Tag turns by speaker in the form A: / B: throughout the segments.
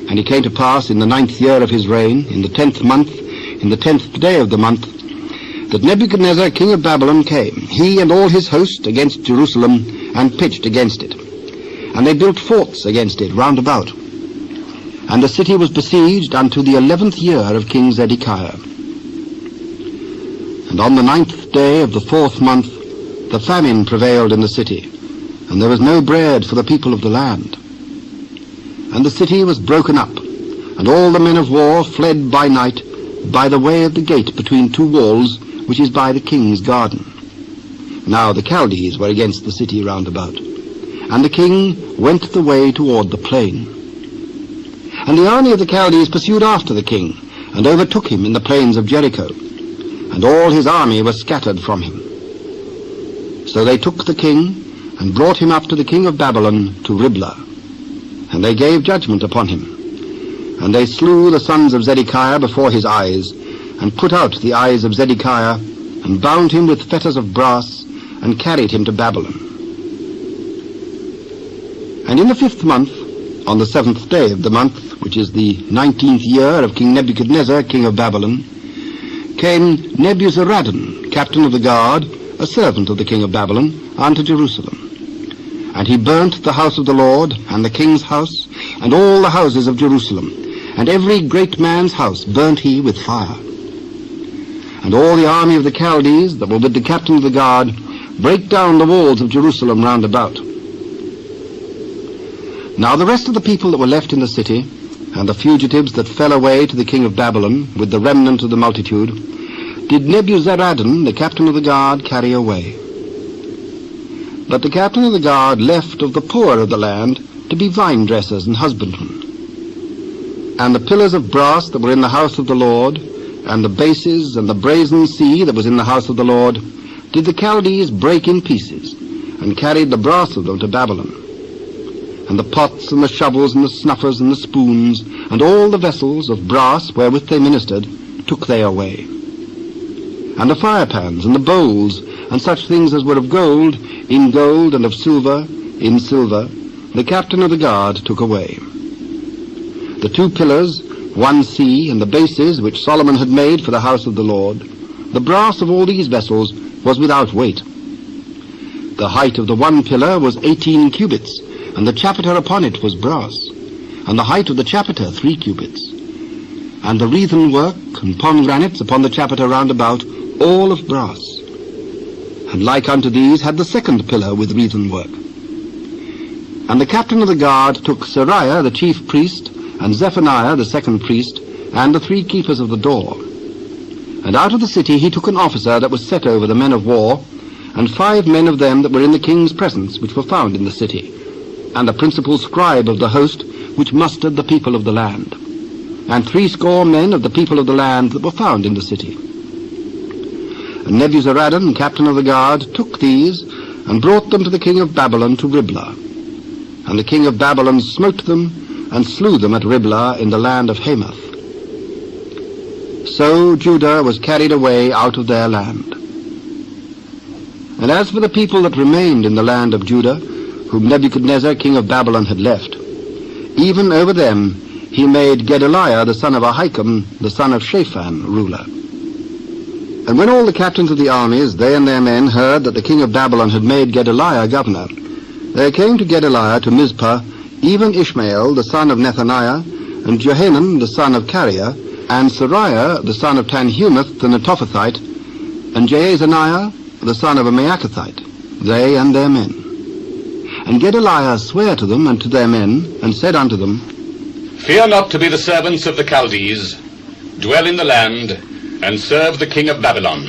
A: And it came to pass in the 9th year of his reign, in the 10th month, in the 10th day of the month, that Nebuchadnezzar king of Babylon came, he and all his host, against Jerusalem, and pitched against it. And they built forts against it round about. And the city was besieged unto the 11th year of King Zedekiah. And on the 9th day of the 4th month, the famine prevailed in the city, and there was no bread for the people of the land. And the city was broken up, and all the men of war fled by night by the way of the gate between two walls, which is by the king's garden. Now the Chaldees were against the city round about, and the king went the way toward the plain. And the army of the Chaldees pursued after the king, and overtook him in the plains of Jericho, and all his army was scattered from him. So they took the king, and brought him up to the king of Babylon to Riblah, and they gave judgment upon him. And they slew the sons of Zedekiah before his eyes, and put out the eyes of Zedekiah, and bound him with fetters of brass, and carried him to Babylon. And in the 5th month, on the 7th day of the month, which is the 19th year of King Nebuchadnezzar, king of Babylon, came Nebuzaradan, captain of the guard, a servant of the king of Babylon, unto Jerusalem. And he burnt the house of the Lord, and the king's house, and all the houses of Jerusalem, and every great man's house burnt he with fire. And all the army of the Chaldees, that were with the captain of the guard, brake down the walls of Jerusalem round about. Now the rest of the people that were left in the city, and the fugitives that fell away to the king of Babylon, with the remnant of the multitude, did Nebuzaradan, the captain of the guard, carry away. But the captain of the guard left of the poor of the land to be vine dressers and husbandmen. And the pillars of brass that were in the house of the Lord, and the bases and the brazen sea that was in the house of the Lord, did the Chaldees break in pieces, and carried the brass of them to Babylon. And the pots and the shovels and the snuffers and the spoons, and all the vessels of brass wherewith they ministered, took they away. And the firepans and the bowls, and such things as were of gold, in gold, and of silver, in silver, the captain of the guard took away. The 2 pillars, 1 sea, and the bases which Solomon had made for the house of the Lord, the brass of all these vessels was without weight. The height of the 1 pillar was 18 cubits, and the chapiter upon it was brass, and the height of the chapiter 3 cubits. And the wreathen work and pomegranates upon the chapiter round about, all of brass. And like unto these had the 2nd pillar with wreathen work. And the captain of the guard took Seraiah the chief priest, and Zephaniah the 2nd priest, and the 3 keepers of the door. And out of the city he took an officer that was set over the men of war, and 5 men of them that were in the king's presence, which were found in the city, and the principal scribe of the host, which mustered the people of the land, and 60 men of the people of the land that were found in the city. And Nebuzaradan, captain of the guard, took these, and brought them to the king of Babylon to Riblah. And the king of Babylon smote them, and slew them at Riblah in the land of Hamath. So Judah was carried away out of their land. And as for the people that remained in the land of Judah, whom Nebuchadnezzar king of Babylon had left, even over them he made Gedaliah the son of Ahikam, the son of Shaphan, ruler. And when all the captains of the armies, they and their men, heard that the king of Babylon had made Gedaliah governor, there came to Gedaliah to Mizpah even Ishmael the son of Nethaniah, and Johanan the son of Kareah, and Seraiah the son of Tanhumeth the Netophathite, and Jaazaniah the son of a Maacathite, they and their men. And Gedaliah sware to them and to their men, and said unto them,
B: Fear not to be the servants of the Chaldees, dwell in the land, and serve the king of Babylon,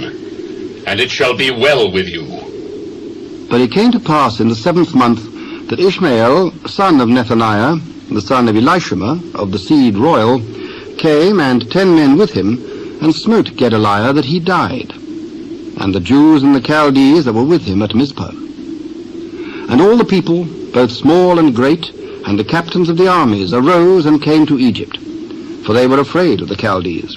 B: and it shall be well with you.
A: But it came to pass in the 7th month that Ishmael, son of Nethaniah, the son of Elishama, of the seed royal, came, and 10 men with him, and smote Gedaliah that he died, and the Jews and the Chaldees that were with him at Mizpah. And all the people, both small and great, and the captains of the armies, arose and came to Egypt, for they were afraid of the Chaldees.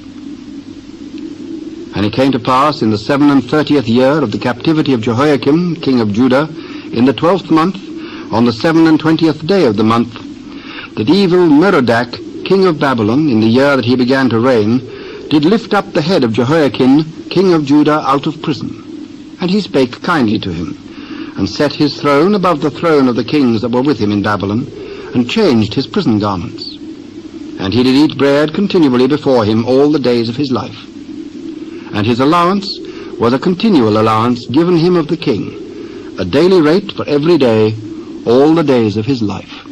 A: And it came to pass in the 37th year of the captivity of Jehoiakim, king of Judah, in the 12th month, on the 27th day of the month, that evil Merodach, king of Babylon, in the year that he began to reign, did lift up the head of Jehoiakim, king of Judah, out of prison. And he spake kindly to him, and set his throne above the throne of the kings that were with him in Babylon, and changed his prison garments. And he did eat bread continually before him all the days of his life. And his allowance was a continual allowance given him of the king, a daily rate for every day, all the days of his life.